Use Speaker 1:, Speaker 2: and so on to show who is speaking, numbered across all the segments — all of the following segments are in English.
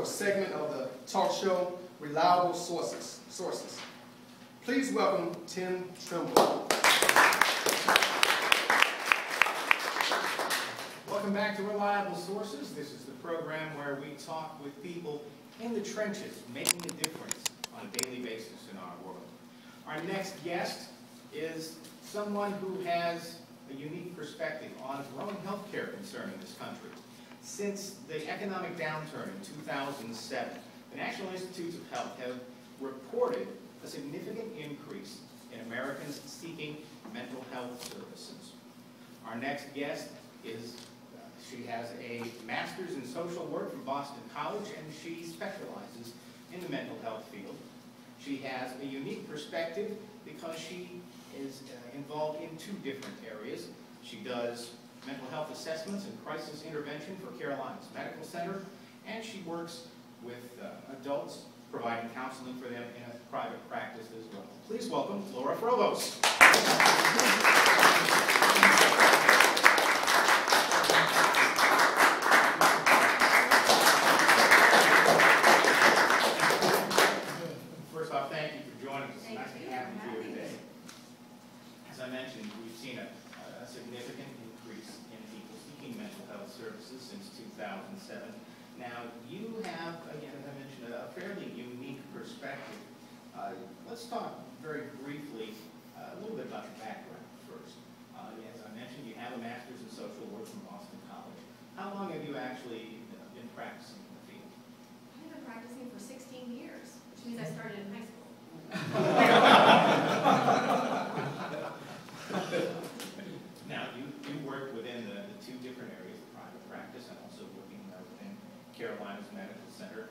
Speaker 1: for a segment of the talk show, Reliable Sources. Please welcome Tim Trimble.
Speaker 2: Welcome back to Reliable Sources. This is the program where we talk with people in the trenches, making a difference on a daily basis in our world. Our next guest is someone who has a unique perspective on growing healthcare concerning this country. Since the economic downturn in 2007, the National Institutes of Health have reported a significant increase in Americans seeking mental health services. Our next guest is, she has a master's in social work from Boston College, and she specializes in the mental health field. She has a unique perspective because she is involved in two different areas. She does mental health assessments and crisis intervention for Carolinas Medical Center, and she works with adults, providing counseling for them in a private practice as well. Please welcome Laura Frobos. First off, thank you for joining us. It's nice to have you here today. As I mentioned, we've seen a significant increase in people seeking mental health services since 2007. Now, you have, again, as I mentioned, a fairly unique perspective. Let's talk very briefly a little bit about your background first. As I mentioned, you have a master's in social work from Boston College. How long have you actually been practicing in the field?
Speaker 3: I've been practicing for 16 years, which means I started in high school.
Speaker 2: Now, you work within the two different areas of private practice and also working within Carolinas Medical Center.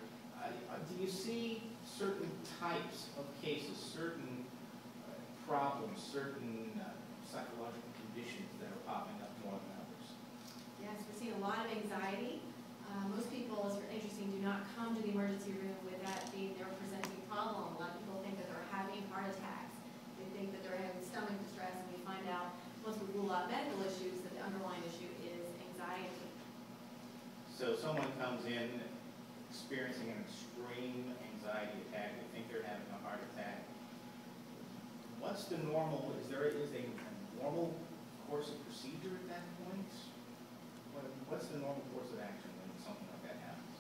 Speaker 2: Do you see certain types of cases, certain problems, certain psychological conditions that are popping up more than others?
Speaker 3: Yes, we're seeing a lot of anxiety. Most people, it's interesting, do not come to the emergency room with that being their presenting problem. A lot of people think that they're having heart attacks. They think that they're having stomach distress, and we find out, once we rule out medical issues, that the underlying issue is anxiety.
Speaker 2: So someone comes in experiencing an extreme anxiety attack, they think they're having a heart attack. What's the normal, is a normal course of procedure at that point? What's the normal course of action when something like that happens?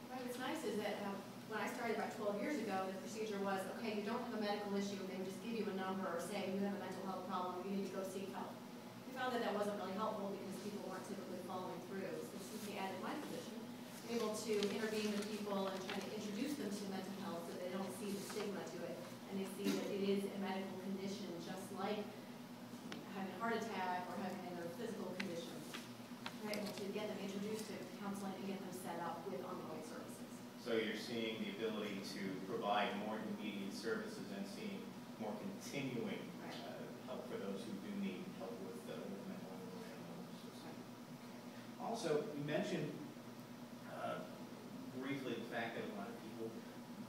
Speaker 3: Right, what's nice is that when I started about 12 years ago, the procedure was, okay, you don't have a medical issue, they would just give you a number or say you have a mental health problem, you need to go seek help. We found that that wasn't really helpful because people weren't typically following through. So since we added my position, I'm able to intervene with people and try to introduce them to mental health so they don't see the stigma to it, and they see that it is a medical condition just like having a heart attack or having another physical condition. We're able to get them introduced to counseling and get them set up with ongoing services.
Speaker 2: So you're seeing the ability to provide more immediate services and seeing more continuing help for those who do need help with mental and emotional illnesses. Also, you mentioned briefly the fact that a lot of people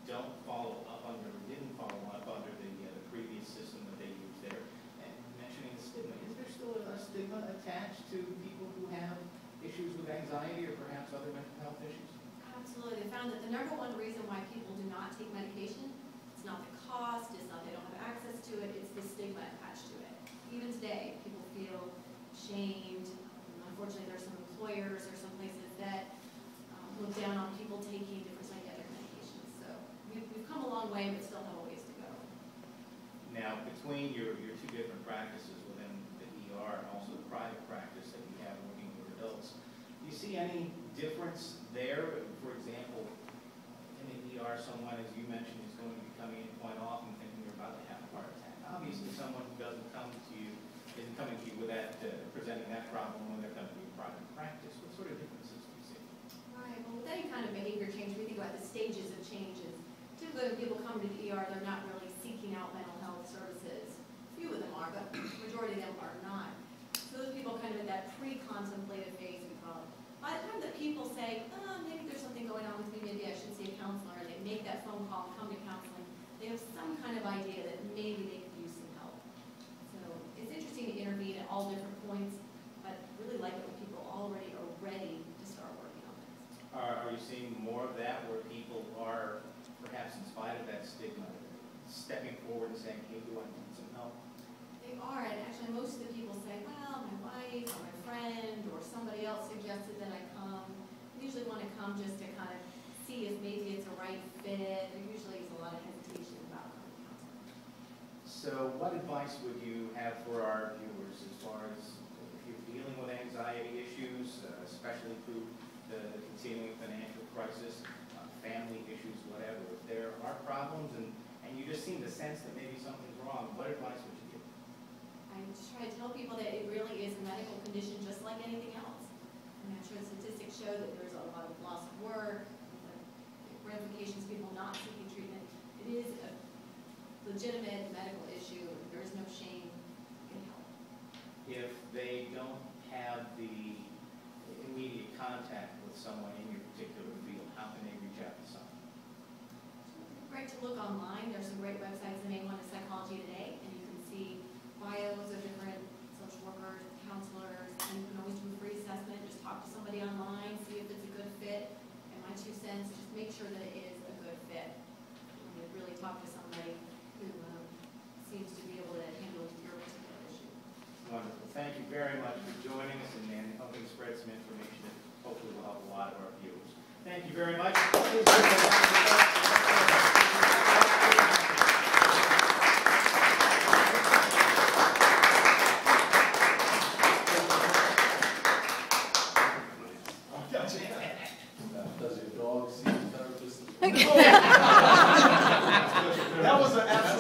Speaker 2: don't follow up under, or didn't follow up under the previous system that they used there. And mentioning the stigma, is there still a stigma attached to people who have issues with anxiety or perhaps other mental health issues?
Speaker 3: Absolutely. They found that the number one reason why people do not take medication, it's not the cost, it's not they don't have access to it, it's the stigma attached to it. Even today, people feel shamed. Unfortunately, there's some employers or some places that look down on people taking different psychiatric medications. So we've come a long way, but still have a ways to go.
Speaker 2: Now, between your two different practices within the ER and also the private practice that you have working with adults, do you see any difference there? For example, in the ER, someone, as you mentioned, is going to be coming in quite often thinking they're about to have a heart attack. Obviously, someone who doesn't come to you, isn't coming to you with that, presenting that problem when they're coming to your private practice. What sort of differences do you see?
Speaker 3: Right. Well, with any kind of behavior change, we think about the stages of changes. Typically, when people come to the ER, they're not really seeking out mental health services. Few of them are, but the majority of them are not. So those people kind of in that pre-contemplative phase, we call it. By the time that people say, oh, maybe there's something going on with me, maybe I should see a counselor, and they make that phone call and come to counseling, they have some kind of idea that maybe they could use some help. So it's interesting to intervene at all different points, but really like it when people already are ready to start working on this.
Speaker 2: Are you seeing more of that where people perhaps in spite of that stigma, stepping forward and saying, hey, do I need some help?
Speaker 3: They are, and actually most of the people say, well, my wife or my friend or somebody else suggested that I come. I usually want to come just to kind of see if maybe it's a right fit. There usually is a lot of hesitation about coming to counseling.
Speaker 2: So what advice would you have for our viewers as far as if you're dealing with anxiety issues, especially through the continuing financial crisis, family issues, whatever, if there are problems and you just seem to sense that maybe something's wrong, what advice would you give?
Speaker 3: I just try to tell people that it really is a medical condition just like anything else. And I'm sure the statistics show that there's a lot of loss of work, the ramifications of people not seeking treatment. It is a legitimate medical issue. There is no shame in help.
Speaker 2: If they don't have the immediate contact with someone in your particular field, how can they reach out to someone?
Speaker 3: Great to look online. There's some great websites. The main one is Psychology Today, and you can see bios of different social workers, counselors, and you can always do a free assessment. Just talk to somebody online, see if it's a good fit. And my 2 cents, just make sure that it is a good fit. And really talk to somebody who seems to be able to handle your particular issue.
Speaker 2: Wonderful. Thank you very much for joining us and helping spread some information that hopefully will help a lot of our viewers. Thank you very much.